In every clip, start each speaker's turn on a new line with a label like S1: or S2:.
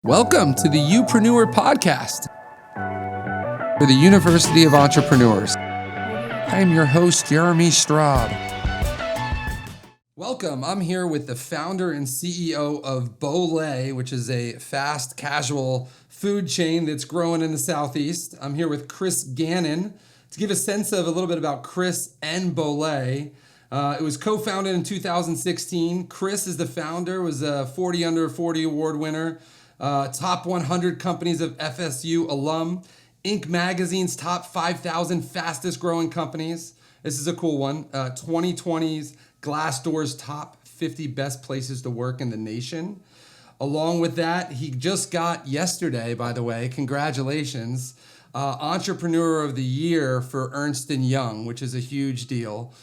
S1: Welcome to the Upreneur podcast for the University of Entrepreneurs. I am your host, Jeremy Straub. Welcome. I'm here with the founder and CEO of Bolay, which is a fast casual food chain that's growing in the Southeast. I'm here with Chris Gannon to give a sense of a little bit about Chris and Bolay. It was co-founded in 2016. Chris is the founder, was a 40 Under 40 award winner. Top 100 companies of FSU alum, Inc. Magazine's top 5,000 fastest growing companies. This is a cool one. 2020's Glassdoor's top 50 best places to work in the nation. Along with that, he just got yesterday, by the way, congratulations, Entrepreneur of the Year for Ernst & Young, which is a huge deal.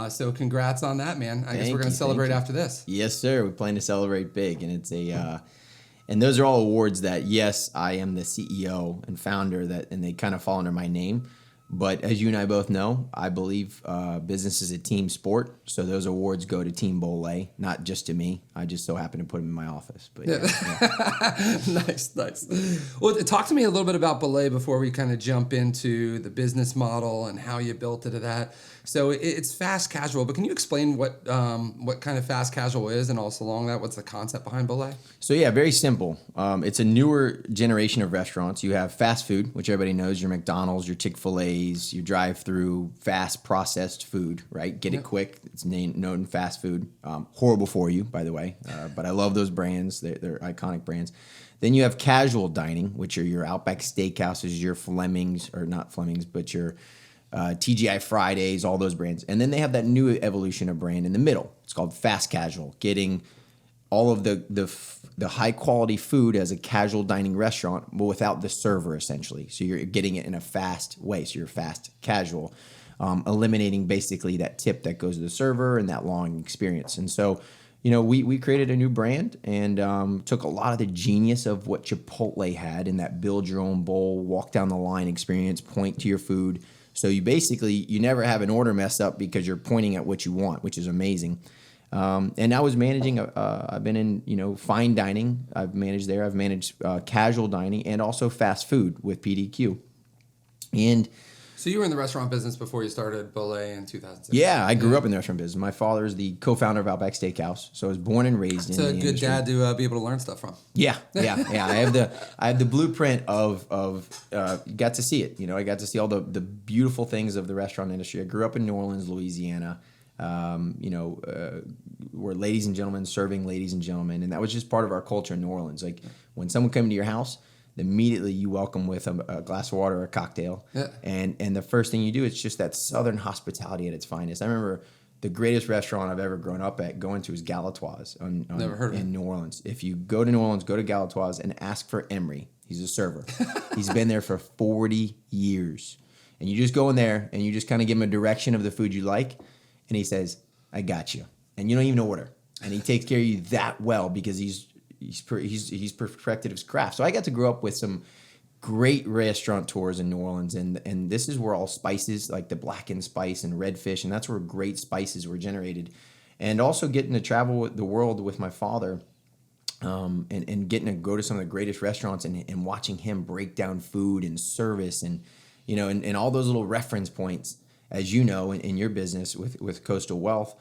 S1: So congrats on that, man. I guess we're going to celebrate after this.
S2: Yes, sir. We plan to celebrate big, and it's and those are all awards that, yes, I am the CEO and founder, and they kind of fall under my name. But as you and I both know, I believe business is a team sport. So those awards go to Team Bolay, not just to me. I just so happen to put them in my office. But yeah.
S1: Nice. Well, talk to me a little bit about Bolay before we kind of jump into the business model and how you built it to that. So it's fast casual, but can you explain what kind of fast casual is, and also along that, what's the concept behind Bolay?
S2: So yeah, very simple. It's a newer generation of restaurants. You have fast food, which everybody knows, your McDonald's, your Chick-fil-A's, your drive-through, fast processed food, right? Get it quick. It's known fast food. Horrible for you, by the way, but I love those brands. They're iconic brands. Then you have casual dining, which are your Outback Steakhouses, your Fleming's, or not Fleming's, but your TGI Fridays, all those brands. And then they have that new evolution of brand in the middle. It's called fast casual, getting all of the high quality food as a casual dining restaurant, but without the server, essentially. So you're getting it in a fast way. So you're fast casual, eliminating basically that tip that goes to the server and that long experience. And so, you know, we created a new brand and took a lot of the genius of what Chipotle had in that build your own bowl, walk down the line experience, point to your food. So you never have an order messed up because you're pointing at what you want, which is amazing. And I was managing, I've been in, fine dining. I've managed there. I've managed casual dining and also fast food with PDQ. And
S1: so you were in the restaurant business before you started Bolay in 2006?
S2: Yeah, I grew up in the restaurant business. My father is the co-founder of Outback Steakhouse, so I was born and raised in the industry.
S1: It's a good dad to be able to learn stuff from.
S2: Yeah. I have the blueprint of you got to see it. I got to see all the beautiful things of the restaurant industry. I grew up in New Orleans, Louisiana. We're ladies and gentlemen serving ladies and gentlemen, and that was just part of our culture in New Orleans. Like when someone came to your house, immediately you welcome with a glass of water or a cocktail. Yeah. And the first thing you do, it's just that Southern hospitality at its finest. I remember the greatest restaurant I've ever grown up at going to is Galatoire's
S1: Never heard of it.
S2: In New Orleans. If you go to New Orleans, go to Galatoire's and ask for Emery. He's a server. He's been there for 40 years. And you just go in there and you just kind of give him a direction of the food you like. And he says, I got you. And you don't even order. And he takes care of you that well because he's perfected his craft. So I got to grow up with some great restaurateurs in New Orleans, and this is where all spices, like the blackened spice and redfish, and that's where great spices were generated. And also getting to travel the world with my father, and getting to go to some of the greatest restaurants and watching him break down food and service and all those little reference points, as you know, in your business with Coastal Wealth.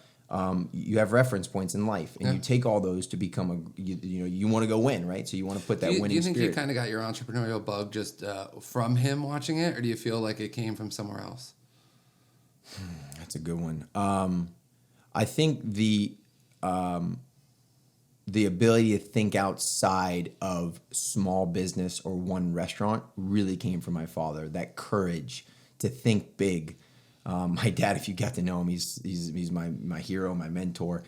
S2: You have reference points in life, and you take all those to become you want to go win, right? So you want to put that winning spirit. Do you think you
S1: kind of got your entrepreneurial bug just from him watching it, or do you feel like it came from somewhere else?
S2: That's a good one. I think the ability to think outside of small business or one restaurant really came from my father. That courage to think big. My dad, if you got to know him, he's my hero, my mentor.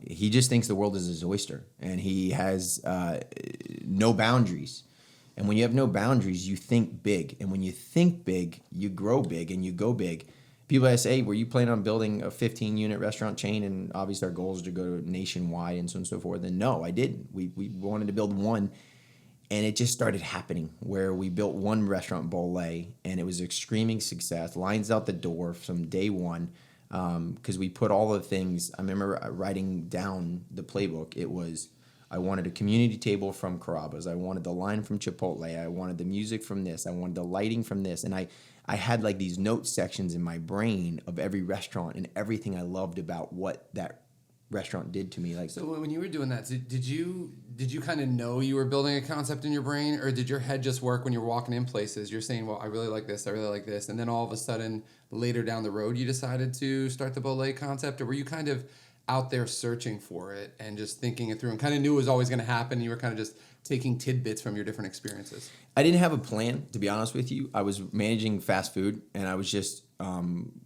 S2: He just thinks the world is his oyster, and he has no boundaries. And when you have no boundaries, you think big. And when you think big, you grow big and you go big. People ask, hey, were you planning on building a 15-unit restaurant chain? And obviously our goal is to go nationwide and so on and so forth. And no, I didn't. We wanted to build one. And it just started happening where we built one restaurant, Bolay, and it was a screaming success. Lines out the door from day one because we put all the things. I remember writing down the playbook. It was I wanted a community table from Carrabba's. I wanted the line from Chipotle. I wanted the music from this. I wanted the lighting from this. And I had like these note sections in my brain of every restaurant and everything I loved about what that restaurant did to me. Like,
S1: so when you were doing that, did you kind of know you were building a concept in your brain, or did your head just work when you were walking in places? You're saying, well, I really like this, I really like this, and then all of a sudden later down the road you decided to start the Bolay concept, or were you kind of out there searching for it and just thinking it through and kind of knew it was always going to happen, and you were kind of just taking tidbits from your different experiences?
S2: I didn't have a plan, to be honest with you. I was managing fast food, and I was just,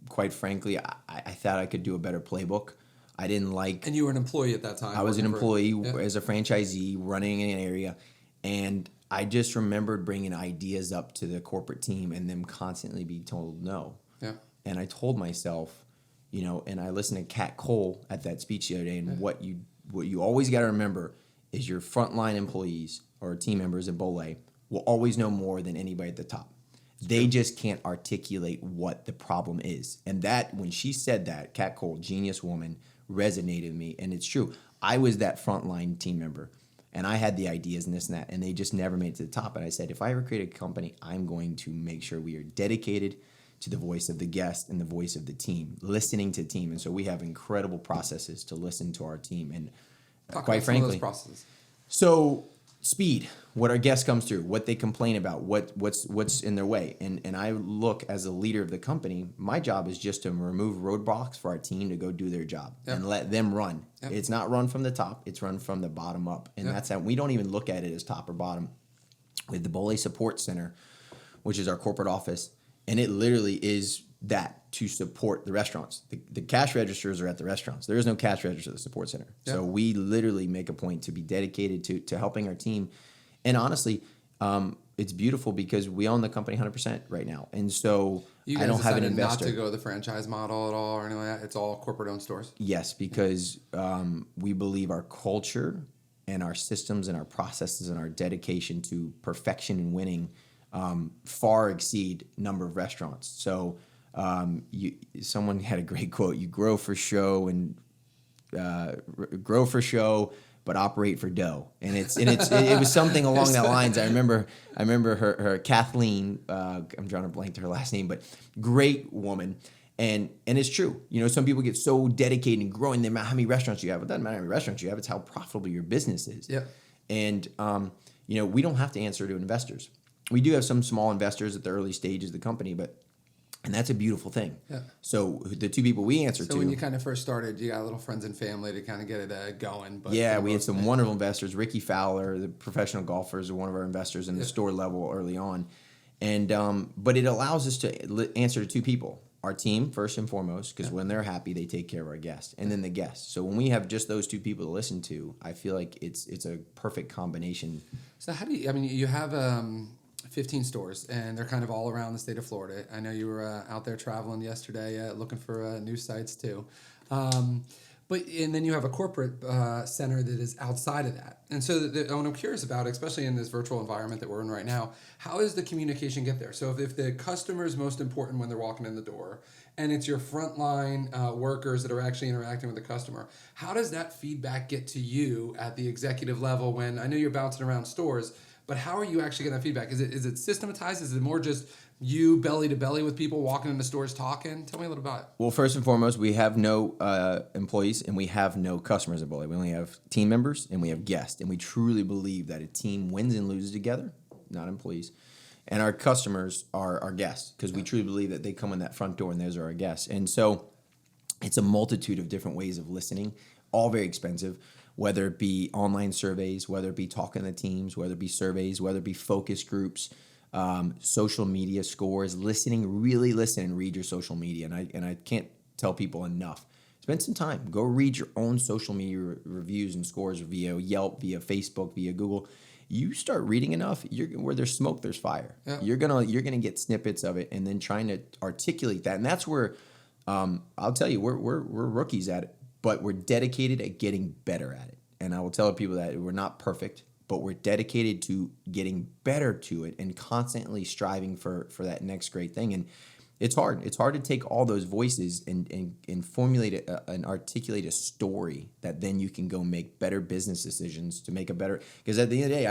S2: quite frankly, I thought I could do a better playbook. I didn't like...
S1: And you were an employee at that time.
S2: I was an employee as a franchisee running an area, and I just remembered bringing ideas up to the corporate team and them constantly being told no. Yeah. And I told myself, you know, and I listened to Kat Cole at that speech the other day, and what you always got to remember is your frontline employees or team members at Bolay will always know more than anybody at the top. They just can't articulate what the problem is. And that, when she said that, Kat Cole, genius woman, resonated with me. And it's true. I was that frontline team member, and I had the ideas and this and that, and they just never made it to the top. And I said, if I ever create a company, I'm going to make sure we are dedicated to the voice of the guest and the voice of the team, listening to the team. And so we have incredible processes to listen to our team. And quite frankly,
S1: those processes.
S2: So speed, what our guest comes through, what they complain about, what's in their way. And I look, as a leader of the company, my job is just to remove roadblocks for our team to go do their job and let them run. It's not run from the top, it's run from the bottom up. And that's how we don't even look at it as top or bottom. With the Bolay Support Center, which is our corporate office, and it literally is that, to support the restaurants. The cash registers are at the restaurants. There is no cash register at the support center. Yeah. So we literally make a point to be dedicated to helping our team. And honestly, it's beautiful because we own the company 100% right now. And so I don't have an investor.
S1: Not to go the franchise model at all or anything like that? It's all corporate-owned stores?
S2: Yes, because we believe our culture and our systems and our processes and our dedication to perfection and winning far exceed number of restaurants. So someone had a great quote: "You grow for show but operate for dough." And it was something along that lines. I remember her Kathleen. I'm drawing a blank to her last name, but great woman. And it's true. You know, some people get so dedicated and growing. How many restaurants you have? It doesn't matter how many restaurants you have. It's how profitable your business is. Yeah. And you know, we don't have to answer to investors. We do have some small investors at the early stages of the company, and that's a beautiful thing. Yeah. So the two people we answer to.
S1: So when you kind of first started, you got little friends and family to kind of get it going. But
S2: yeah, we had some wonderful investors. Ricky Fowler, the professional golfer, is one of our investors in the store level early on. And but it allows us to answer to two people. Our team, first and foremost, because when they're happy, they take care of our guests. And then the guests. So when we have just those two people to listen to, I feel like it's a perfect combination.
S1: So how do you, you have 15 stores, and they're kind of all around the state of Florida. I know you were out there traveling yesterday looking for new sites too. And then you have a corporate center that is outside of that. And so what I'm curious about, especially in this virtual environment that we're in right now, how does the communication get there? So if the customer is most important when they're walking in the door, and it's your frontline workers that are actually interacting with the customer, how does that feedback get to you at the executive level when, I know you're bouncing around stores, but how are you actually getting that feedback? Is it systematized? Is it more just you belly to belly with people walking into stores talking? Tell me a little about it.
S2: Well, first and foremost, we have no employees and we have no customers at Bolay. We only have team members and we have guests. And we truly believe that a team wins and loses together, not employees. And our customers are our guests, because we truly believe that they come in that front door and those are our guests. And so it's a multitude of different ways of listening, all very expensive. Whether it be online surveys, whether it be talking to teams, whether it be surveys, whether it be focus groups, social media scores, really listen and read your social media. And I can't tell people enough. Spend some time. Go read your own social media reviews and scores via Yelp, via Facebook, via Google. You start reading enough, where there's smoke, there's fire. Yeah. You're gonna get snippets of it, and then trying to articulate that. And that's where I'll tell you, we're rookies at it. But we're dedicated at getting better at it. And I will tell people that we're not perfect, but we're dedicated to getting better to it and constantly striving for that next great thing. And It's hard. It's hard to take all those voices and formulate and articulate a story that then you can go make better business decisions to make a better. Because at the end of the day,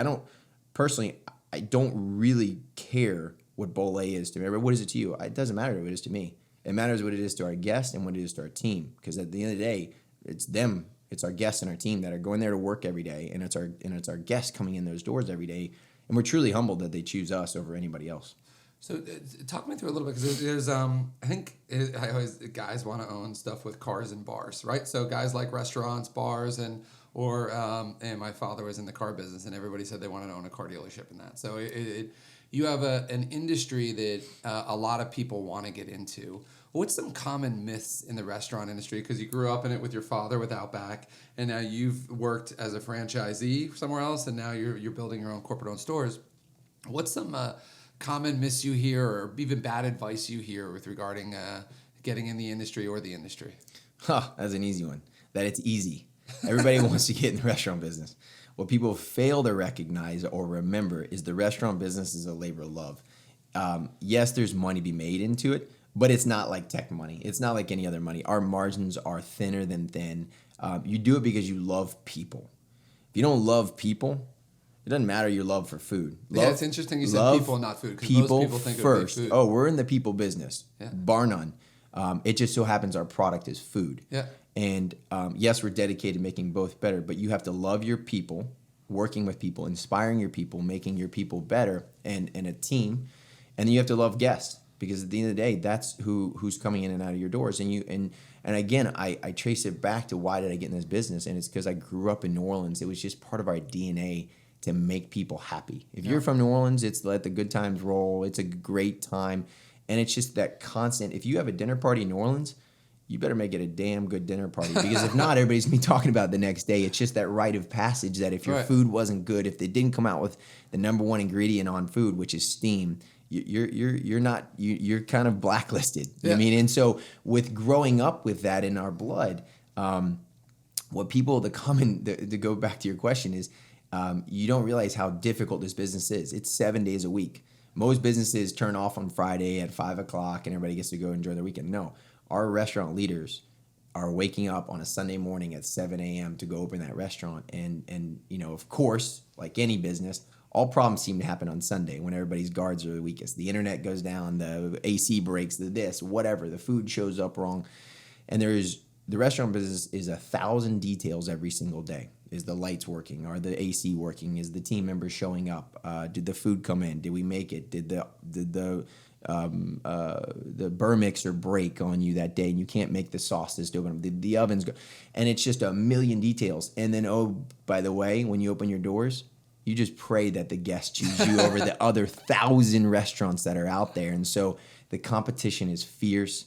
S2: I don't really care what Bolay is to me. What is it to you? It doesn't matter what it is to me. It matters what it is to our guests and what it is to our team. Because at the end of the day, it's them, it's our guests and our team that are going there to work every day, and it's our guests coming in those doors every day. And we're truly humbled that they choose us over anybody else.
S1: So talk me through a little bit, because there's guys want to own stuff with cars and bars, right? So guys like restaurants, bars, and my father was in the car business, and everybody said they wanted to own a car dealership in that. So you have an industry that a lot of people want to get into. What's some common myths in the restaurant industry? Because you grew up in it with your father with Outback, and now you've worked as a franchisee somewhere else, and now you're building your own corporate-owned stores. What's some common myths you hear, or even bad advice you hear with regarding getting in the industry or the industry?
S2: That's an easy one. That it's easy. Everybody wants to get in the restaurant business. What people fail to recognize or remember is the restaurant business is a labor of love. Yes, there's money to be made into it, but it's not like tech money. It's not like any other money. Our margins are thinner than thin. You do it because you love people. If you don't love people, it doesn't matter your love for food.
S1: It's interesting you said people, not food, because most people think
S2: first.
S1: Of food.
S2: Oh, we're in the people business, bar none. It just so happens our product is food.
S1: Yeah.
S2: And yes, we're dedicated to making both better, but you have to love your people, working with people, inspiring your people, making your people better, and a team. And then you have to love guests, because at the end of the day, that's who's coming in and out of your doors. And again, I trace it back to why did I get in this business, and it's because I grew up in New Orleans. It was just part of our DNA to make people happy. If you're from New Orleans, it's let the good times roll. It's a great time. And it's just that constant. If you have a dinner party in New Orleans, you better make it a damn good dinner party, because if not, everybody's going to be talking about it the next day. It's just that rite of passage that if your food wasn't good, if they didn't come out with the number one ingredient on food, which is steam, you're kind of blacklisted.
S1: Yeah.
S2: I mean, and so with growing up with that in our blood, what people to go back to your question is, you don't realize how difficult this business is. It's 7 days a week. Most businesses turn off on Friday at 5 o'clock and everybody gets to go enjoy their weekend. No, our restaurant leaders are waking up on a Sunday morning at 7 a.m. to go open that restaurant. And of course, like any business, all problems seem to happen on Sunday when everybody's guards are the weakest. The internet goes down, the AC breaks, whatever. The food shows up wrong. And the restaurant business is 1,000 details every single day. Is the lights working? Are the AC working? Is the team members showing up? Did the food come in? Did we make it? Did the burr mixer break on you that day and you can't make the sauces to open up? Did the ovens go? And it's just a million details. And then, oh, by the way, when you open your doors, you just pray that the guests choose you over the other 1,000 restaurants that are out there. And so the competition is fierce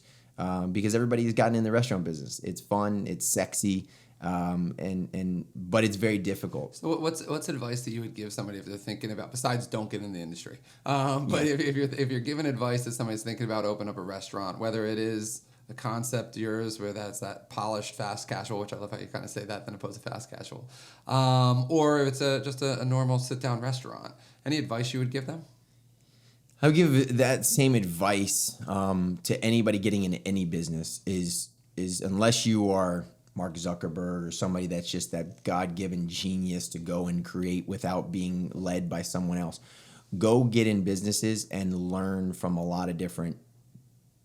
S2: because everybody's gotten in the restaurant business. It's fun. It's sexy. But it's very difficult.
S1: So what's advice that you would give somebody if they're thinking about, besides don't get in the industry, but if you're giving advice that somebody's thinking about opening up a restaurant, whether it is a concept yours where that's that polished fast casual, which I love how you kind of say that than opposed to fast casual, or if it's just a normal sit down restaurant, any advice you would give them?
S2: I would give that same advice to anybody getting into any business is unless you are Mark Zuckerberg or somebody that's just that God-given genius to go and create without being led by someone else. Go get in businesses and learn from a lot of different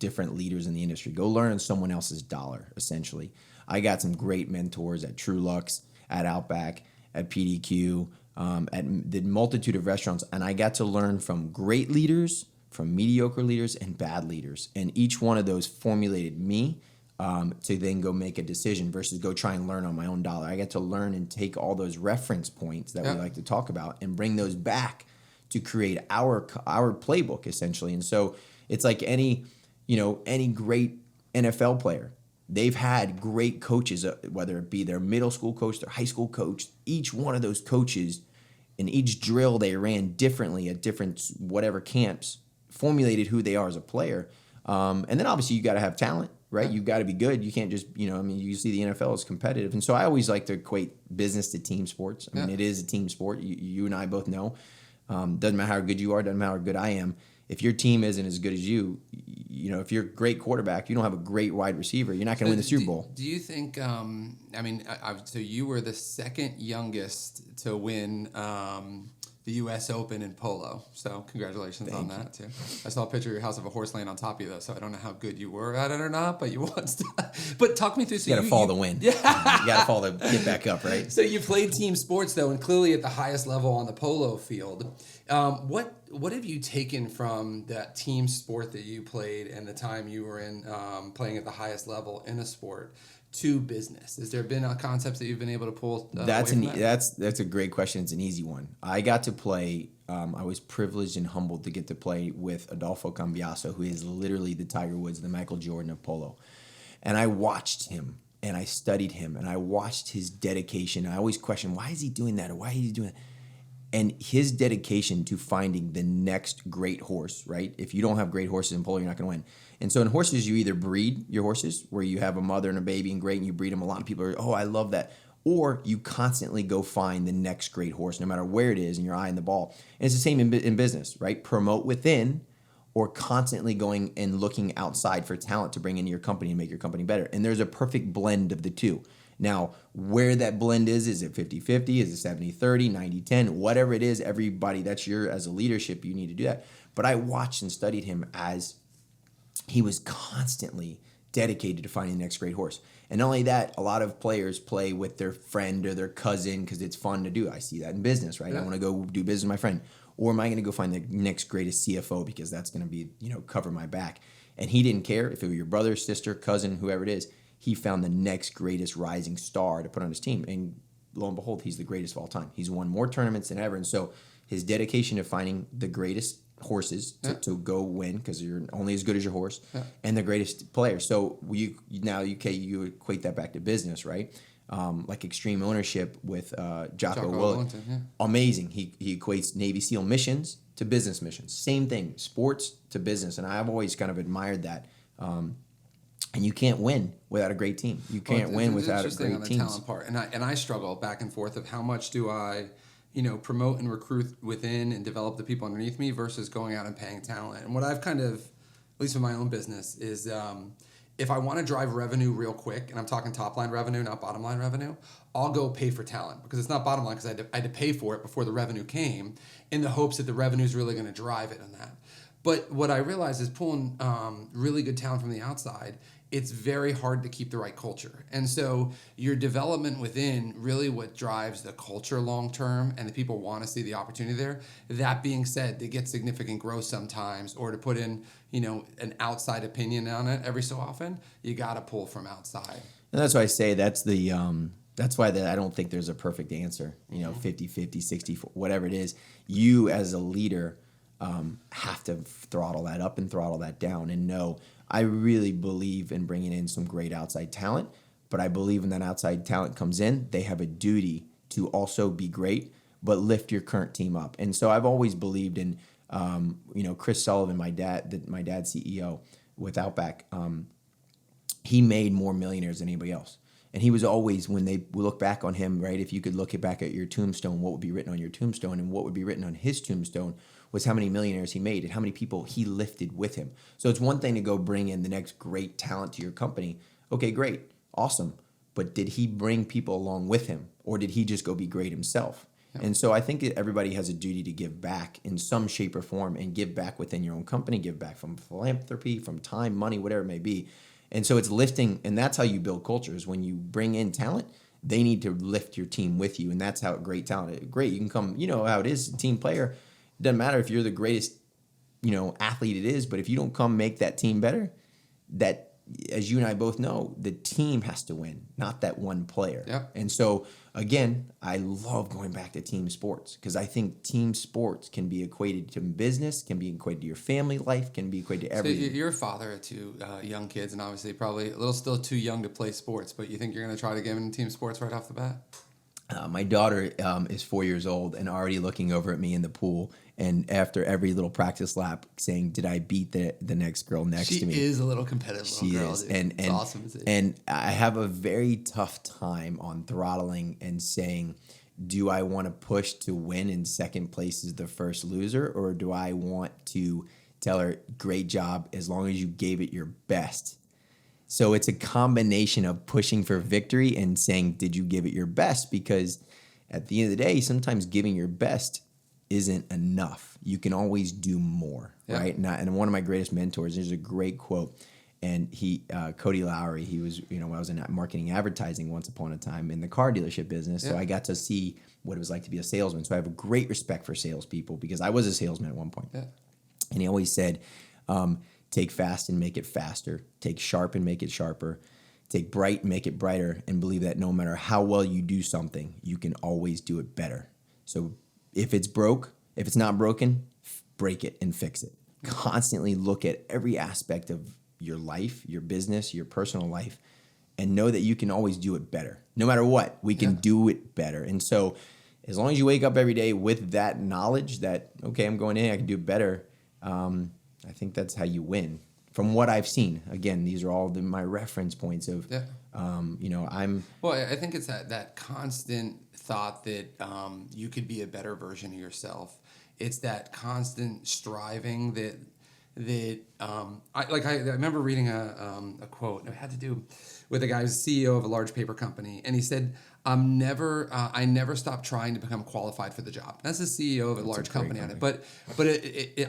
S2: leaders in the industry. Go learn on someone else's dollar, essentially. I got some great mentors at Trulux, at Outback, at PDQ, at the multitude of restaurants, and I got to learn from great leaders, from mediocre leaders, and bad leaders. And each one of those formulated me to then go make a decision versus go try and learn on my own dollar. I get to learn and take all those reference points that we like to talk about and bring those back to create our playbook, essentially. And so it's like any great NFL player. They've had great coaches, whether it be their middle school coach, their high school coach. Each one of those coaches in each drill they ran differently at different whatever camps formulated who they are as a player. And then obviously you got to have talent. Right? You've got to be good. You can't just, you see the NFL is competitive. And so I always like to equate business to team sports. I mean, it is a team sport. You and I both know. Doesn't matter how good you are, doesn't matter how good I am. If your team isn't as good as you, if you're a great quarterback, you don't have a great wide receiver, you're not going to win the Super Bowl.
S1: Do you think, so you were the second youngest to win the U.S. Open in polo. So congratulations on that, too. I saw a picture of your house of a horse laying on top of you, though, so I don't know how good you were at it or not, but you once. But talk me through. So
S2: you got to fall to win. Yeah. You got to fall to get back up, right?
S1: So you played team sports, though, and clearly at the highest level on the polo field. What have you taken from that team sport that you played and the time you were in playing at the highest level in a sport to business? Has there been concepts that you've been able to pull?
S2: That's a great question. It's an easy one. I got to play. I was privileged and humbled to get to play with Adolfo Cambiaso, who is literally the Tiger Woods, the Michael Jordan of polo. And I watched him and I studied him and I watched his dedication. I always question, why is he doing that, or why is he doing that? And his dedication to finding the next great horse, right? If you don't have great horses in polo, you're not going to win. And so in horses, you either breed your horses, where you have a mother and a baby and great, and you breed them. A lot of people are, oh, I love that. Or you constantly go find the next great horse, no matter where it is, and you're eyeing the ball. And it's the same in business, right? Promote within, or constantly going and looking outside for talent to bring into your company and make your company better. And there's a perfect blend of the two. Now, where that blend is it 50-50? Is it 70-30, 90-10? Whatever it is, everybody, as a leadership, you need to do that. But I watched and studied him as he was constantly dedicated to finding the next great horse. And not only that, a lot of players play with their friend or their cousin because it's fun to do. I see that in business, right? Yeah. I want to go do business with my friend. Or am I going to go find the next greatest CFO because that's going to be, cover my back? And he didn't care if it was your brother, sister, cousin, whoever it is. He found the next greatest rising star to put on his team. And lo and behold, he's the greatest of all time. He's won more tournaments than ever. And so his dedication to finding the greatest horses to go win, because you're only as good as your horse, and the greatest players. So you equate that back to business, right? Like Extreme Ownership with Jocko Willink. Amazing. He equates Navy SEAL missions to business missions. Same thing, sports to business. And I've always kind of admired that. And you can't win without a great team. You can't win without a great team. On the
S1: talent part, and I struggle back and forth of how much do I, promote and recruit within and develop the people underneath me versus going out and paying talent. And what I've kind of, at least in my own business, is if I want to drive revenue real quick, and I'm talking top line revenue, not bottom line revenue, I'll go pay for talent, because it's not bottom line, because I had to pay for it before the revenue came, in the hopes that the revenue is really going to drive it on that. But what I realized is pulling really good talent from the outside, it's very hard to keep the right culture. And so your development within, really what drives the culture long term, and the people want to see the opportunity there. That being said, to get significant growth sometimes, or to put in, an outside opinion on it every so often, you got to pull from outside.
S2: And that's why I say that's why I don't think there's a perfect answer, 50-50, 60, whatever it is. You as a leader have to throttle that up and throttle that down, and know, I really believe in bringing in some great outside talent, but I believe when that outside talent comes in, they have a duty to also be great, but lift your current team up. And so I've always believed in, Chris Sullivan, my dad's CEO with Outback, he made more millionaires than anybody else. And he was always, when they look back on him, right, if you could look back at your tombstone, what would be written on your tombstone, and what would be written on his tombstone was how many millionaires he made and how many people he lifted with him. So it's one thing to go bring in the next great talent to your company. Okay, great, awesome. But did he bring people along with him, or did he just go be great himself? Yeah. And so I think that everybody has a duty to give back in some shape or form, and give back within your own company, give back from philanthropy, from time, money, whatever it may be. And so it's lifting, and that's how you build cultures. When you bring in talent, they need to lift your team with you, and that's how great talent is. Great, you can come, how it is, team player. It doesn't matter if you're the greatest, athlete it is, but if you don't come make that team better, that, as you and I both know, the team has to win, not that one player.
S1: Yep.
S2: And so, again, I love going back to team sports, because I think team sports can be equated to business, can be equated to your family life, can be equated to everything.
S1: So you're a father of two young kids, and obviously probably a little still too young to play sports, but you think you're going to try to get them in team sports right off the bat?
S2: My daughter is 4 years old and already looking over at me in the pool, and after every little practice lap saying, did I beat the next girl next to me?
S1: She is a little competitive little girl.
S2: Is. And
S1: it's awesome to see.
S2: And I have a very tough time on throttling and saying, do I want to push to win and second place is the first loser? Or do I want to tell her, great job, as long as you gave it your best? So it's a combination of pushing for victory and saying, did you give it your best? Because at the end of the day, sometimes giving your best isn't enough. You can always do more, right? And one of my greatest mentors, there's a great quote, and Cody Lowry, he was, I was in marketing advertising once upon a time in the car dealership business. So I got to see what it was like to be a salesman. So I have a great respect for salespeople because I was a salesman at one point. Yeah. And he always said, take fast and make it faster. Take sharp and make it sharper. Take bright and make it brighter. And believe that no matter how well you do something, you can always do it better. So if it's not broken, break it and fix it. Constantly look at every aspect of your life, your business, your personal life, and know that you can always do it better. No matter what, we can do it better. And so as long as you wake up every day with that knowledge that, okay, I'm going in, I can do it better, I think that's how you win. From what I've seen, again, these are all my reference points of,
S1: Well, I think it's that constant thought that you could be a better version of yourself. It's that constant striving I remember reading a quote. It had to do with a guy who's CEO of a large paper company, and he said, I never stopped trying to become qualified for the job. That's the CEO of a large company on it. But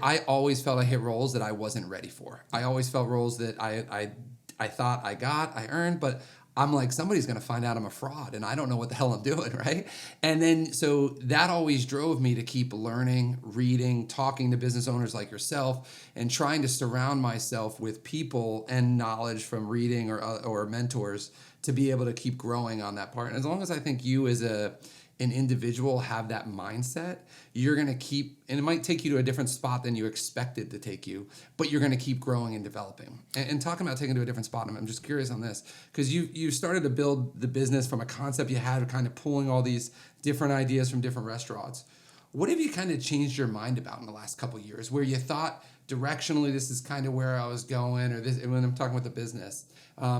S1: I always felt I hit roles that I wasn't ready for. I always felt roles that I thought I earned, but I'm like, somebody's going to find out I'm a fraud and I don't know what the hell I'm doing, right? And then, so that always drove me to keep learning, reading, talking to business owners like yourself, and trying to surround myself with people and knowledge from reading or mentors to be able to keep growing on that part. And as long as I think you as an individual have that mindset, you're going to keep, and it might take you to a different spot than you expected to take you, but you're going to keep growing and developing. And talking about taking to a different spot, I'm just curious on this, because you started to build the business from a concept you had, kind of pulling all these different ideas from different restaurants. What have you kind of changed your mind about in the last couple of years, where you thought directionally this is kind of where I was going, or this, when I'm talking with the business,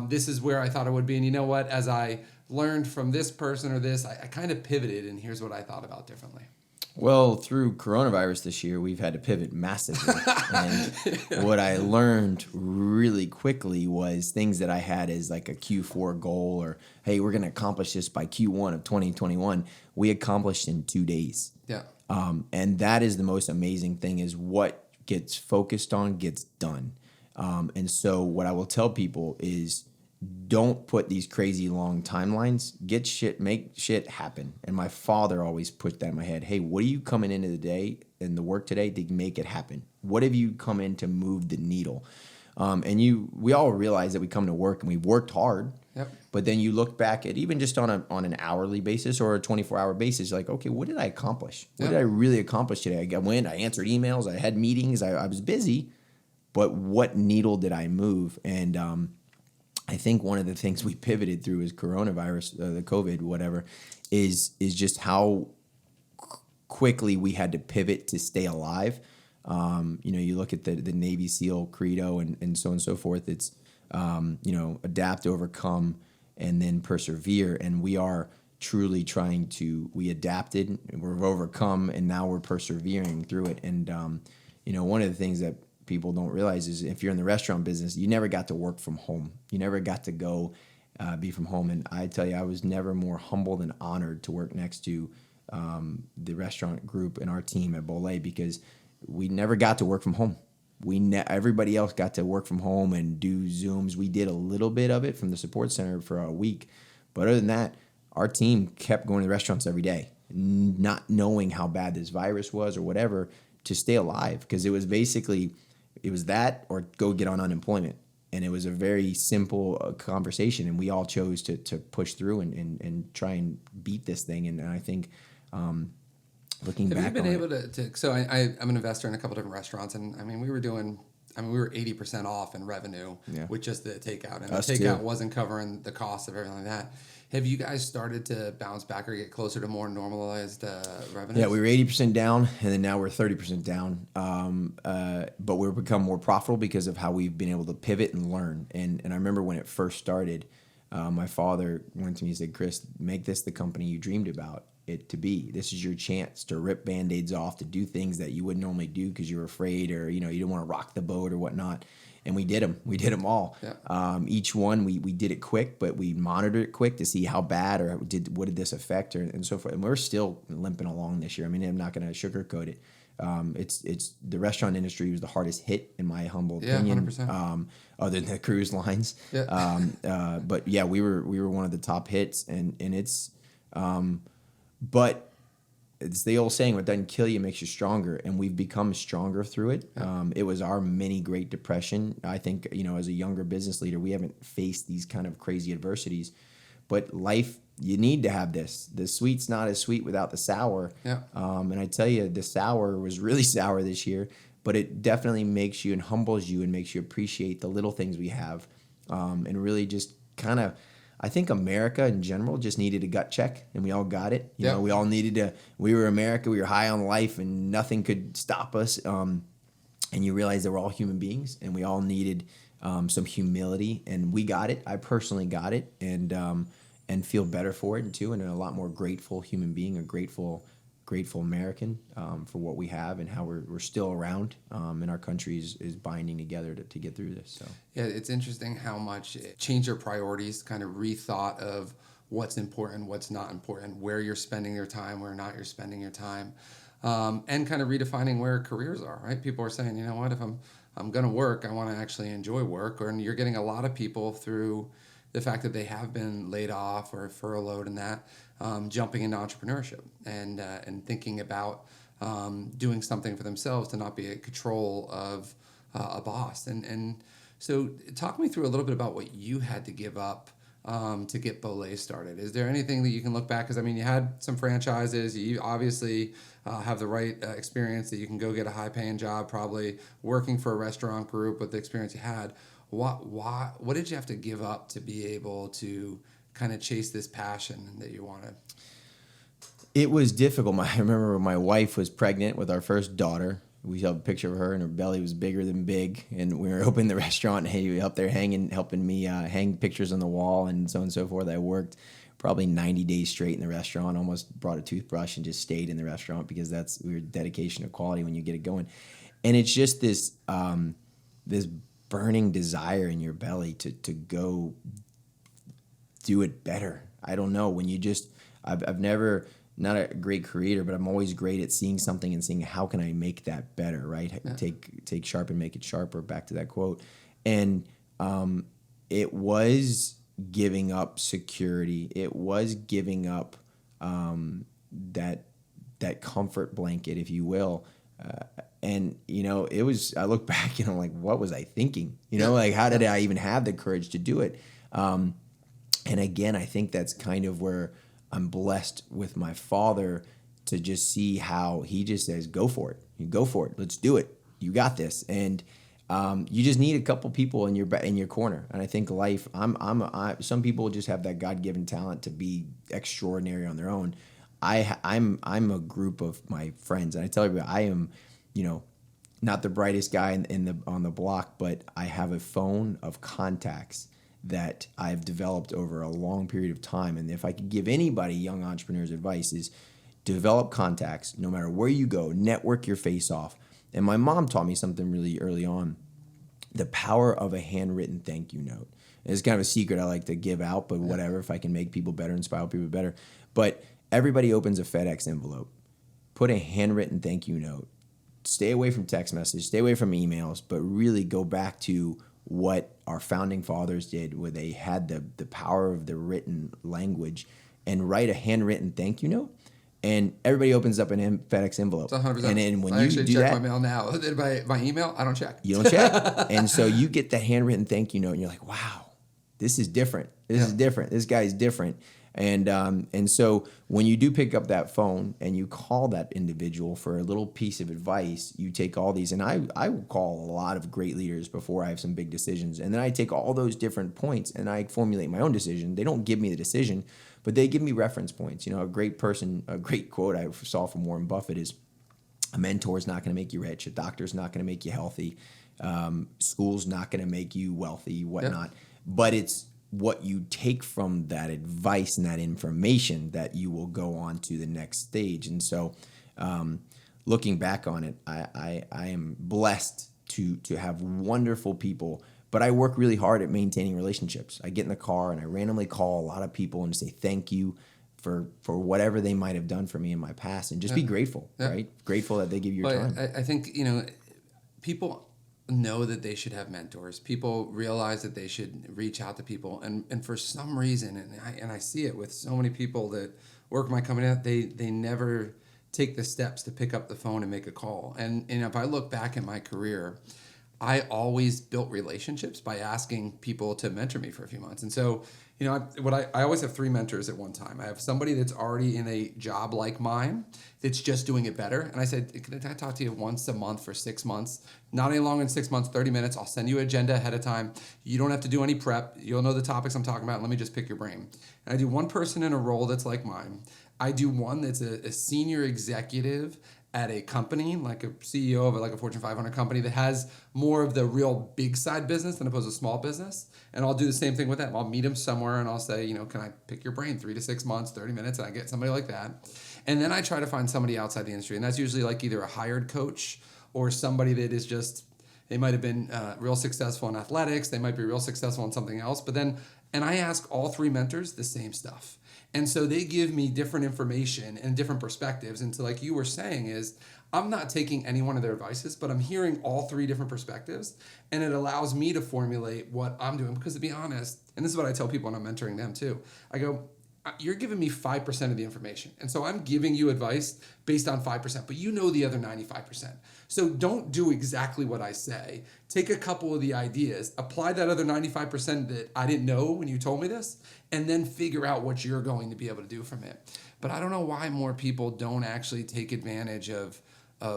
S1: this is where I thought it would be, and you know what, as I learned from this person or this, I kind of pivoted, and here's what I thought about differently.
S2: Well, through coronavirus this year, we've had to pivot massively. And what I learned really quickly was things that I had as like a Q4 goal, or, hey, we're going to accomplish this by Q1 of 2021. We accomplished in 2 days.
S1: Yeah.
S2: And that is the most amazing thing, is what gets focused on gets done. And so what I will tell people is, don't put these crazy long timelines. Make shit happen. And my father always put that in my head. Hey, what are you coming into the day and the work today to make it happen? What have you come in to move the needle? We all realize that we come to work and we worked hard. Yep. But then you look back at, even just on an hourly basis or a 24-hour basis, like, okay, what did I accomplish? What did I really accomplish today? I went, I answered emails, I had meetings, I was busy, but what needle did I move? And I think one of the things we pivoted through is coronavirus, the COVID, whatever, is just how quickly we had to pivot to stay alive. You look at the Navy SEAL credo and so on and so forth. It's, adapt, overcome, and then persevere. And we are truly we adapted, we've overcome, and now we're persevering through it. And, one of the things that people don't realize is, if you're in the restaurant business, you never got to work from home. You never got to go be from home. And I tell you, I was never more humbled and honored to work next to the restaurant group and our team at Bolay, because we never got to work from home. Everybody else got to work from home and do Zooms. We did a little bit of it from the support center for a week. But other than that, our team kept going to restaurants every day, not knowing how bad this virus was or whatever, to stay alive. Because it was basically, it was that or go get on unemployment. And it was a very simple conversation, and we all chose to push through and try and beat this thing. And I think looking back, have you been able
S1: to? So I'm an investor in a couple different restaurants, and we were 80% off in revenue with just the takeout, and us the takeout wasn't covering the cost of everything like that. Have you guys started to bounce back or get closer to more normalized revenue?
S2: Yeah, we were 80% down, and then now we're 30% down. But we've become more profitable because of how we've been able to pivot and learn. And I remember when it first started, my father went to me and said, "Chris, make this the company you dreamed about." it to be. This is your chance to rip Band-Aids off, to do things that you wouldn't normally do because you were afraid, or you didn't want to rock the boat or whatnot. And we did them. We did them all.
S1: Yeah.
S2: Each one we did it quick, but we monitored it quick to see how bad or what did this affect, and so forth. And we're still limping along this year. I mean, I'm not going to sugarcoat it. It's the restaurant industry was the hardest hit in my humble opinion.
S1: 100%.
S2: Other than the cruise lines.
S1: Yeah.
S2: But yeah, we were one of the top hits, and it's but it's the old saying, what doesn't kill you makes you stronger, and we've become stronger through it. It was our mini Great Depression. I think, as a younger business leader, we haven't faced these kind of crazy adversities, but life, you need to have this. The sweet's not as sweet without the sour.
S1: Yeah.
S2: And I tell you, the sour was really sour this year, but it definitely makes you and humbles you and makes you appreciate the little things we have, and really just kind of, I think America in general just needed a gut check, and we all got it. You know, we all needed to. We were America. We were high on life, and nothing could stop us. And you realize that we're all human beings, and we all needed some humility, and we got it. I personally got it, and feel better for it too, and a lot more grateful human being, a grateful American for what we have and how we're still around, and our country is binding together to get through this. So
S1: yeah, it's interesting how much it changed your priorities, kind of rethought of what's important, what's not important, where you're spending your time, where not you're spending your time, and kind of redefining where careers are. Right? People are saying, you know what, if I'm going to work, I want to actually enjoy work. And you're getting a lot of people through the fact that they have been laid off or furloughed and that, jumping into entrepreneurship and thinking about doing something for themselves, to not be in control of a boss. And so talk me through a little bit about what you had to give up to get Bolay started. Is there anything that you can look back? Because, I mean, you had some franchises. You obviously have the right experience that you can go get a high-paying job, probably working for a restaurant group with the experience you had. What did you have to give up to be able to kind of chase this passion that you wanted?
S2: It was difficult. I remember when my wife was pregnant with our first daughter. We have a picture of her, and her belly was bigger than big. And we were opening the restaurant, and he up there helping me hang pictures on the wall and so on and so forth. I worked probably 90 days straight in the restaurant, almost brought a toothbrush and just stayed in the restaurant because we were dedication to quality when you get it going. And it's just this burning desire in your belly to go do it better. I don't know, when you just, I've never, not a great creator, but I'm always great at seeing something and seeing how can I make that better, right? Yeah. Take sharp and make it sharper, back to that quote. And it was giving up security. It was giving up that comfort blanket, if you will. And, it was, I look back and I'm like, what was I thinking? Like, how did I even have the courage to do it? And again, I think that's kind of where I'm blessed with my father, to just see how he just says, go for it. You go for it. Let's do it. You got this. And you just need a couple people in your corner. And I think life, some people just have that God-given talent to be extraordinary on their own. I'm a group of my friends, and I tell everybody I am, not the brightest guy on the block, but I have a phone of contacts that I've developed over a long period of time. And if I could give anybody, young entrepreneurs, advice, is develop contacts no matter where you go, network your face off. And my mom taught me something really early on, the power of a handwritten thank you note. It's kind of a secret I like to give out, but whatever, if I can make people better, inspire people better. But everybody opens a FedEx envelope. Put a handwritten thank you note. Stay away from text messages, stay away from emails, but really go back to what our founding fathers did, where they had the power of the written language, and write a handwritten thank you note. And everybody opens up an FedEx envelope.
S1: It's 100%.
S2: And when
S1: I
S2: you
S1: actually
S2: do
S1: check
S2: that,
S1: my mail now. My email, I don't check.
S2: You don't check. And so you get the handwritten thank you note, and you're like, wow, this is different. This is different. This guy's different. And so when you do pick up that phone and you call that individual for a little piece of advice, you take all these, and I will call a lot of great leaders before I have some big decisions. And then I take all those different points and I formulate my own decision. They don't give me the decision, but they give me reference points. A great quote I saw from Warren Buffett is, a mentor is not going to make you rich. A doctor is not going to make you healthy. School's not going to make you wealthy, whatnot. But it's what you take from that advice and that information that you will go on to the next stage. And so looking back on it, I am blessed to have wonderful people, but I work really hard at maintaining relationships. I get in the car and I randomly call a lot of people and say thank you for whatever they might have done for me in my past, and just be grateful, right? Grateful that they give you your time.
S1: I think, people know that they should have mentors. People realize that they should reach out to people. And for some reason, and I see it with so many people that work in my company, they never take the steps to pick up the phone and make a call. And if I look back at my career, I always built relationships by asking people to mentor me for a few months. And so, I always have 3 mentors at one time. I have somebody that's already in a job like mine that's just doing it better. And I said, can I talk to you once a month for 6 months? Not any longer than 6 months, 30 minutes. I'll send you an agenda ahead of time. You don't have to do any prep. You'll know the topics I'm talking about. Let me just pick your brain. And I do one person in a role that's like mine. I do one that's a senior executive at a company, like a CEO of a Fortune 500 company that has more of the real big side business than opposed to small business. And I'll do the same thing with them. I'll meet them somewhere and I'll say, can I pick your brain 3 to 6 months, 30 minutes, and I get somebody like that. And then I try to find somebody outside the industry. And that's usually like either a hired coach or somebody that is just, they might have been real successful in athletics. They might be real successful in something else. And I ask all 3 mentors the same stuff. And so they give me different information and different perspectives. And so like you were saying is, I'm not taking any one of their advices, but I'm hearing all 3 different perspectives. And it allows me to formulate what I'm doing. Because to be honest, and this is what I tell people when I'm mentoring them too, I go, you're giving me 5% of the information. And so I'm giving you advice based on 5%, but you know the other 95%. So don't do exactly what I say. Take a couple of the ideas, apply that other 95% that I didn't know when you told me this, and then figure out what you're going to be able to do from it. But I don't know why more people don't actually take advantage of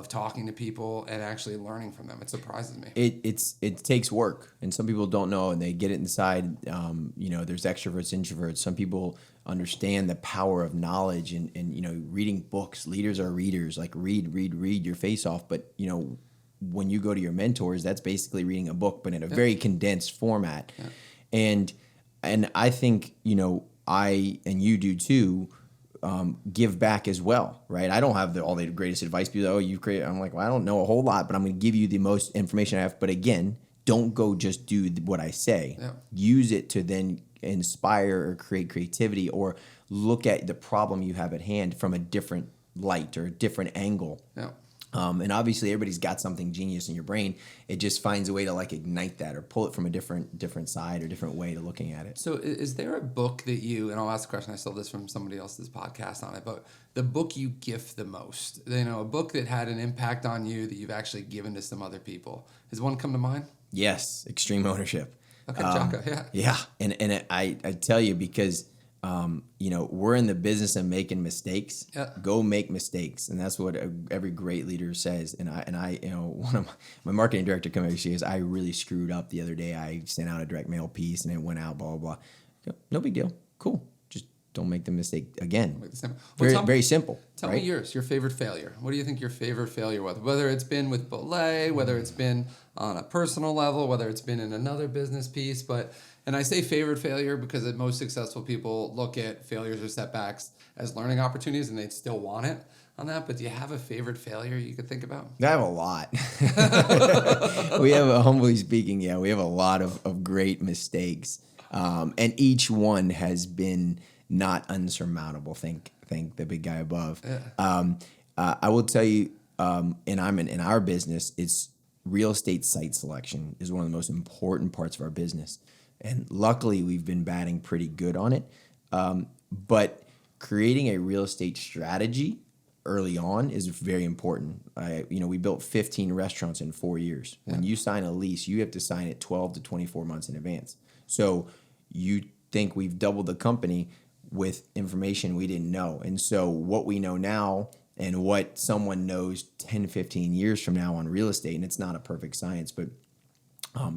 S1: talking to people and actually learning from them. It surprises me.
S2: It takes work, and some people don't know, and they get it inside. There's extroverts, introverts. Some people understand the power of knowledge and reading books. Leaders are readers, like read your face off. But when you go to your mentors, that's basically reading a book, but in a very condensed format. Yeah. And I think I and you do too. Give back as well, right? I don't have all the greatest advice. People, I'm like, well, I don't know a whole lot, but I'm going to give you the most information I have. But again, don't go just do what I say. Yeah. Use it to then inspire or create creativity, or look at the problem you have at hand from a different light or a different angle. Yeah. And obviously everybody's got something genius in your brain. It just finds a way to ignite that or pull it from a different side or different way to looking at it.
S1: So is there a book that and I'll ask the question, I stole this from somebody else's podcast on it, but the book you gift the most, a book that had an impact on you that you've actually given to some other people. Does one come to mind?
S2: Yes. Extreme Ownership.
S1: Okay. Jocko, yeah.
S2: Yeah. And I tell you, because we're in the business of making mistakes. Yeah. Go make mistakes, and that's what every great leader says. And I, one of my marketing director came over, she goes, "I really screwed up the other day. I sent out a direct mail piece, and it went out. Blah blah blah. No big deal. Cool. Just don't make the mistake again. Very simple.
S1: Tell me your favorite failure. What do you think your favorite failure was? Whether it's been with Bolay, whether it's been on a personal level, whether it's been in another business piece, And I say favorite failure because the most successful people look at failures or setbacks as learning opportunities, and they'd still want it on that. But do you have a favorite failure you could think about?
S2: I have a lot. We have, humbly speaking, we have a lot of great mistakes. And each one has been not unsurmountable. Thank the big guy above. Yeah. I will tell you, in our business, it's real estate site selection is one of the most important parts of our business. And luckily, we've been batting pretty good on it. But creating a real estate strategy early on is very important. We built 15 restaurants in 4 years. Yeah. When you sign a lease, you have to sign it 12 to 24 months in advance. So you think we've doubled the company with information we didn't know. And so what we know now and what someone knows 10, 15 years from now on real estate, and it's not a perfect science, but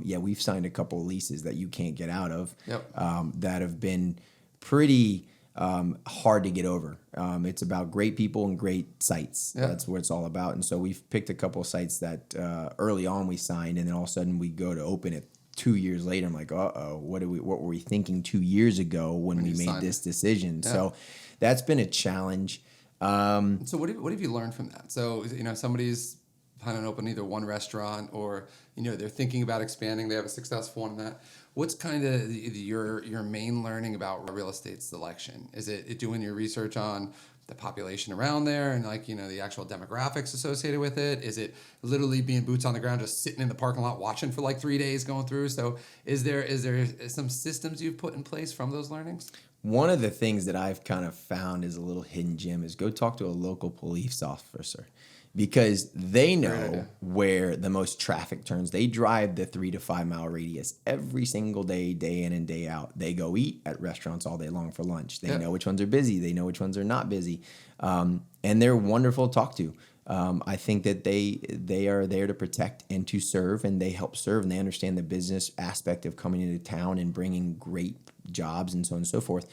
S2: we've signed a couple of leases that you can't get out of. Yep. That have been pretty hard to get over. It's about great people and great sites. Yep. That's what it's all about. And so we've picked a couple of sites that early on we signed, and then all of a sudden we go to open it 2 years later, I'm like, what were we thinking 2 years ago when we made this decision? Yeah. So that's been a challenge.
S1: So what have you learned from that? So, somebody's planning to open either one restaurant or, they're thinking about expanding. They have a successful one in that. What's kind of your main learning about real estate selection? Is it doing your research on the population around there and the actual demographics associated with it? Is it literally being boots on the ground, just sitting in the parking lot watching for 3 days going through? So is there some systems you've put in place from those learnings?
S2: One of the things that I've kind of found is a little hidden gem is go talk to a local police officer, because they know where the most traffic turns. They drive the 3 to 5 mile radius every single day, day in and day out. They go eat at restaurants all day long for lunch. They know which ones are busy. They know which ones are not busy. And they're wonderful to talk to. I think that they are there to protect and to serve, and they help serve, and they understand the business aspect of coming into town and bringing great jobs and so on and so forth.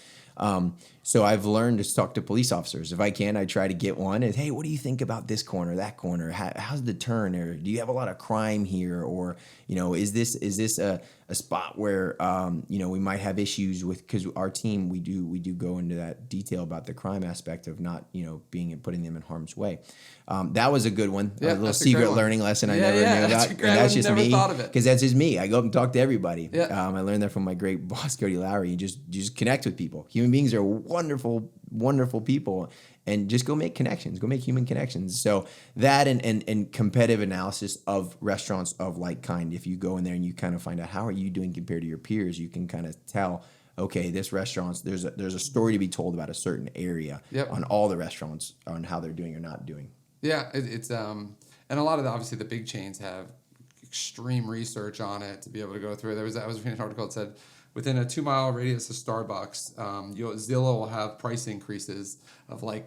S2: So I've learned to talk to police officers. If I can, I try to get one. And, hey, what do you think about this corner, that corner? How's the turn? Or do you have a lot of crime here? Or, is this a spot where, we might have issues with, because our team, we do go into that detail about the crime aspect of not, putting them in harm's way. That was a good one. A little secret learning lesson I never knew about. And that's just me, because that's just me. I go up and talk to everybody. I learned that from my great boss, Cody Lowry. You just connect with people. Human beings are wonderful, wonderful people, and just go make connections, go make human connections. So that and competitive analysis of restaurants of like kind. If you go in there and you kind of find out how are you doing compared to your peers, you can kind of tell, okay, this restaurant's there's a story to be told about a certain area on all the restaurants on how they're doing or not doing.
S1: Yeah, it's and a lot of obviously the big chains have extreme research on it to be able to go through. I was reading an article that said within a 2 mile radius of Starbucks, Zillow will have price increases of 0.2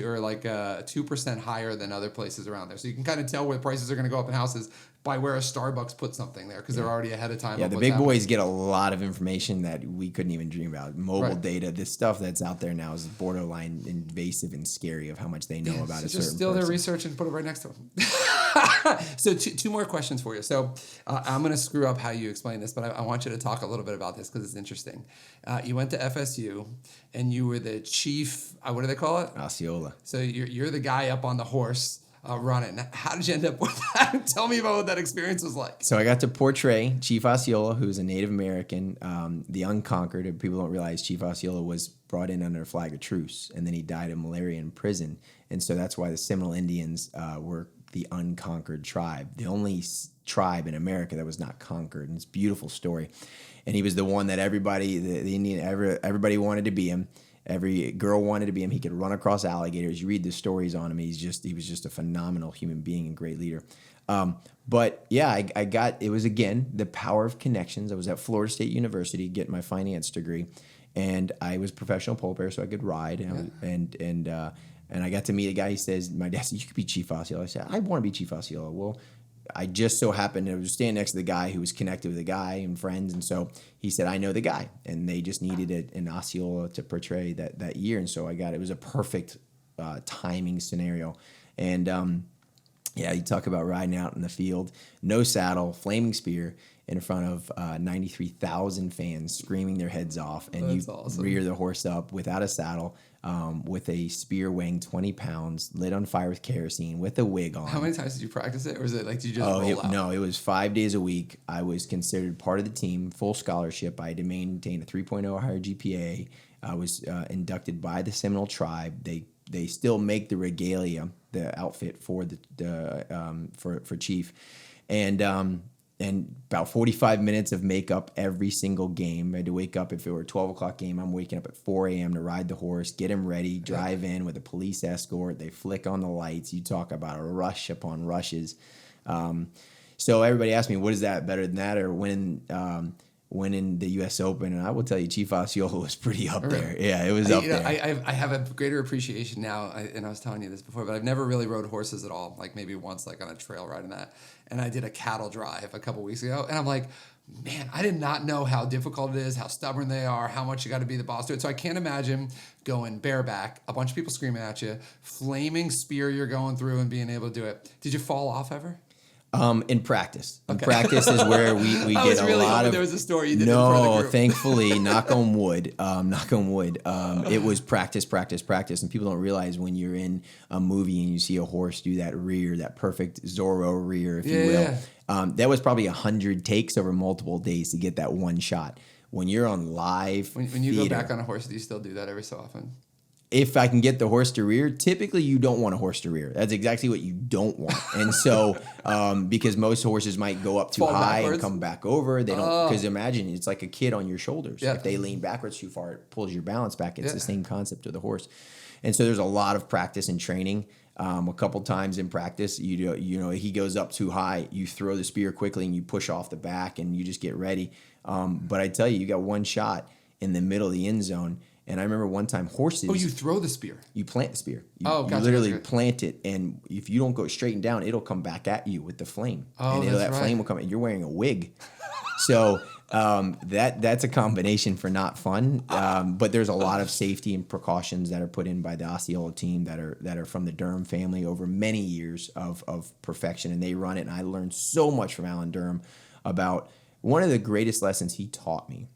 S1: or 2% higher than other places around there. So you can kind of tell where prices are going to go up in houses by where a Starbucks put something there, because they're already ahead of time.
S2: Yeah, the big boys get a lot of information that we couldn't even dream about. Mobile data, this stuff that's out there now is borderline invasive and scary of how much they know about a certain person.
S1: Just steal their research and put it right next to them. So two more questions for you. So I'm going to screw up how you explain this, but I want you to talk a little bit about this because it's interesting. You went to FSU and you were the chief, what do they call it?
S2: Osceola.
S1: So you're the guy up on the horse running. How did you end up with that? Tell me about what that experience was like.
S2: So I got to portray Chief Osceola, who's a Native American, the unconquered. People don't realize Chief Osceola was brought in under a flag of truce, and then he died of malaria in prison. And so that's why the Seminole Indians were the unconquered tribe, the only tribe in America that was not conquered. And it's a beautiful story. And he was the one that everybody wanted to be him. Every girl wanted to be him. He could run across alligators. You read the stories on him. He was just a phenomenal human being and great leader. But yeah, it was again the power of connections. I was at Florida State University getting my finance degree, and I was a professional pallbearer, so I could ride. And I got to meet a guy. He says, my dad said, you could be Chief Osceola. I said, I want to be Chief Osceola. Well, I just so happened to was standing next to the guy who was connected with the guy and friends. And so he said, I know the guy. And they just needed an Osceola to portray that year. And so it was a perfect timing scenario. And you talk about riding out in the field, no saddle, flaming spear in front of 93,000 fans screaming their heads off. And that's awesome. Rear the horse up without a saddle. With a spear weighing 20 pounds, lit on fire with kerosene, with a wig on.
S1: How many times did you practice it? Or was it did you just roll out?
S2: No, it was 5 days a week. I was considered part of the team, full scholarship. I had to maintain a 3.0 or higher GPA. I was inducted by the Seminole tribe. They still make the regalia, the outfit for for Chief. And about 45 minutes of makeup every single game. I had to wake up, if it were a 12 o'clock game, I'm waking up at 4 a.m. to ride the horse, get him ready, drive in with a police escort. They flick on the lights. You talk about a rush upon rushes. So everybody asked me, what is that, better than that, or winning the U.S. Open? And I will tell you, Chief Osceola was pretty up there. Yeah, it was up there.
S1: I have a greater appreciation now, and I was telling you this before, but I've never really rode horses at all, maybe once on a trail ride and that. And I did a cattle drive a couple weeks ago, and I'm like, man, I did not know how difficult it is, how stubborn they are, how much you got to be the boss to it. So I can't imagine going bareback, a bunch of people screaming at you, flaming spear you're going through and being able to do it. Did you fall off ever?
S2: In practice. In practice is where we
S1: I
S2: get
S1: was
S2: a
S1: really
S2: lot
S1: hoping
S2: of.
S1: there was a story you did in front of the
S2: No,
S1: group.
S2: thankfully, knock on wood. Knock on wood. It was practice, and people don't realize when you're in a movie and you see a horse do that rear, that perfect Zorro rear, if you will.
S1: Yeah.
S2: That was probably 100 takes over multiple days to get that one shot. When you're on live,
S1: When you
S2: theater,
S1: go back on a horse, do you still do that every so often?
S2: if I can get the horse to rear, typically you don't want a horse to rear. That's exactly what you don't want. And so, because most horses might go up too
S1: Fall
S2: high
S1: backwards?
S2: and come back over. They don't, because imagine it's like a kid on your shoulders.
S1: Yeah.
S2: If they lean backwards too far, it pulls your balance back. It's
S1: Yeah.
S2: the same concept of the horse. And so there's a lot of practice and training. A couple times in practice, you know, he goes up too high, you throw the spear quickly and you push off the back and you just get ready. But I tell you, you got one shot in the middle of the end zone. And I remember one time horses.
S1: Oh, you throw the spear.
S2: You plant the spear. You,
S1: Gotcha,
S2: you literally
S1: gotcha.
S2: plant it, and if you don't go straight and down, it'll come back at you with the flame.
S1: Oh,
S2: and
S1: that's
S2: that
S1: right.
S2: flame will come. And you're wearing a wig, so that's a combination for not fun. But there's a lot of safety and precautions that are put in by the Osceola team that are from the Durham family over many years of perfection, and they run it. And I learned so much from Alan Durham about one of the greatest lessons he taught me.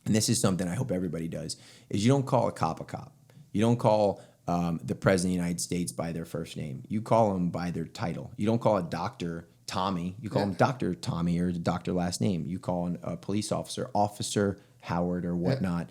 S2: And this is something I hope everybody does, is you don't call a cop a cop. You don't call the president of the United States by their first name. You call them by their title. You don't call a doctor Tommy. You call him Dr. Tommy or the doctor last name. You call a police officer Officer Howard or whatnot.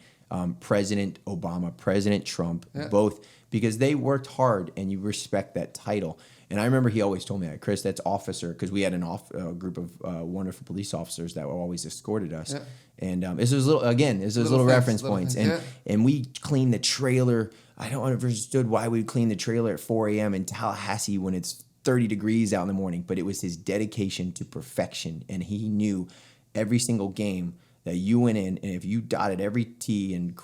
S2: President Obama, President Trump, both, because they worked hard and you respect that title. And I remember he always told me that, Chris, that's officer, because we had a group of wonderful police officers that always escorted us. Yeah. And this was little reference points. And we cleaned the trailer. I don't understood why we'd clean the trailer at 4 a.m. in Tallahassee when it's 30 degrees out in the morning, but it was his dedication to perfection. And he knew every single game that you went in, and if you dotted every T and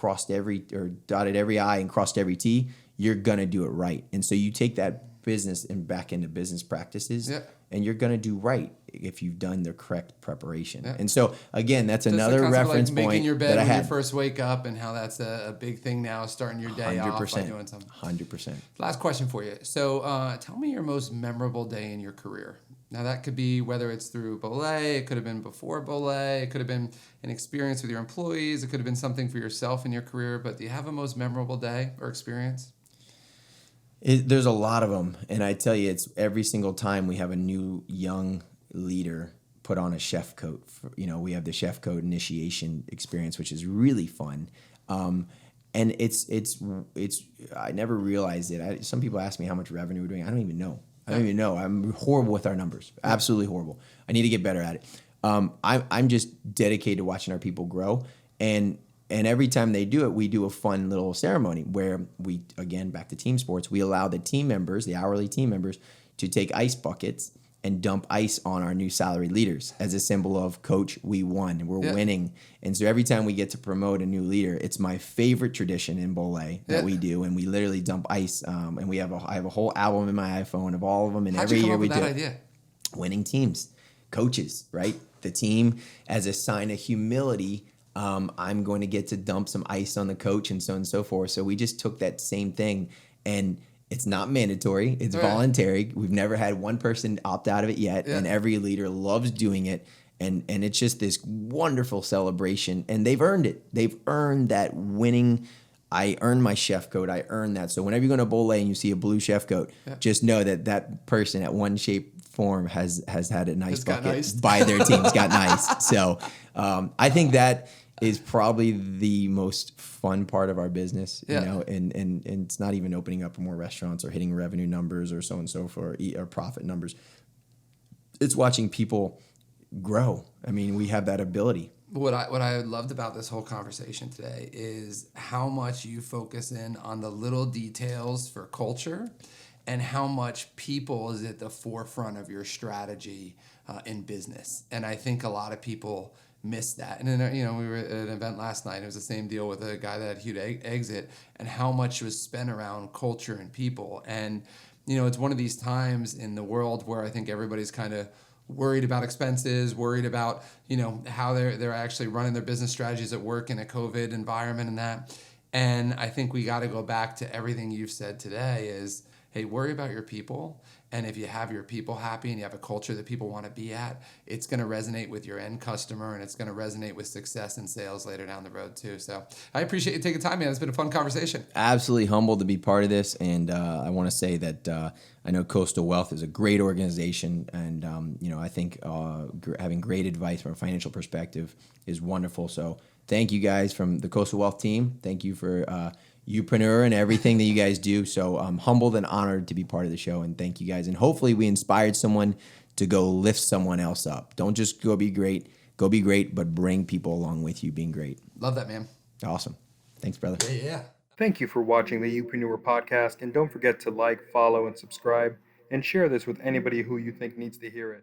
S2: dotted every I and crossed every T, you're gonna do it right. And so you take that business and back into business practices, and you're gonna do right if you've done the correct preparation. And so again, that's another reference
S1: like making
S2: point
S1: your bed
S2: that I
S1: when
S2: had.
S1: you first wake up, and how that's a big thing now, starting your day off by doing something.
S2: 100%.
S1: Last question for you. So tell me your most memorable day in your career. Now that could be whether it's through Bolay, it could have been before Bolay, it could have been an experience with your employees, it could have been something for yourself in your career, but do you have a most memorable day or experience?
S2: There's a lot of them, and I tell you, it's every single time we have a new young leader put on a chef coat. We have the chef coat initiation experience, which is really fun, and it's. I never realized it. Some people ask me how much revenue we're doing. I don't even know. I'm horrible with our numbers. Absolutely horrible. I need to get better at it. I'm just dedicated to watching our people grow, and every time they do it, we do a fun little ceremony where we, again, back to team sports, we allow the team members, the hourly team members, to take ice buckets and dump ice on our new salary leaders as a symbol of, Coach, we won. We're winning. And so every time we get to promote a new leader, it's my favorite tradition in Bolay that we do. And we literally dump ice. And I have a whole album in my iPhone of all of them. And
S1: How'd
S2: every
S1: you come
S2: year
S1: up
S2: we
S1: with
S2: do
S1: that
S2: it.
S1: idea?
S2: Winning teams, coaches, right? The team, as a sign of humility, I'm going to get to dump some ice on the coach and so on and so forth. So we just took that same thing, and it's not mandatory. It's voluntary. We've never had one person opt out of it yet, and every leader loves doing it. And it's just this wonderful celebration, and they've earned it. They've earned that winning. I earned my chef coat. I earned that. So whenever you go to Bolay and you see a blue chef coat, just know that person at one shape, form has had a nice bucket by their teams, got nice. So I think that is probably the most fun part of our business, and it's not even opening up more restaurants or hitting revenue numbers or so and so forth or profit numbers. It's watching people grow. I mean, we have that ability.
S1: What I loved about this whole conversation today is how much you focus in on the little details for culture, and how much people is at the forefront of your strategy in business. And I think a lot of people miss that. And then, we were at an event last night. It was the same deal with a guy that had huge exit, and how much was spent around culture and people. And, it's one of these times in the world where I think everybody's kind of worried about expenses, worried about, how they're actually running their business strategies at work in a COVID environment and that. And I think we got to go back to everything you've said today is, hey, worry about your people And if you have your people happy and you have a culture that people want to be at, it's going to resonate with your end customer, and it's going to resonate with success and sales later down the road too. So I appreciate you taking time, man. It's been a fun conversation.
S2: Absolutely humbled to be part of this. And I want to say that I know Coastal Wealth is a great organization. And, I think having great advice from a financial perspective is wonderful. So thank you guys from the Coastal Wealth team. Thank you for Upreneur and everything that you guys do. So I'm humbled and honored to be part of the show, and thank you guys. And hopefully we inspired someone to go lift someone else up. Don't just go be great, but bring people along with you being great.
S1: Love that, man.
S2: Awesome. Thanks, brother.
S1: Yeah.
S3: Thank you for watching the Upreneur podcast, and don't forget to like, follow, and subscribe, and share this with anybody who you think needs to hear it.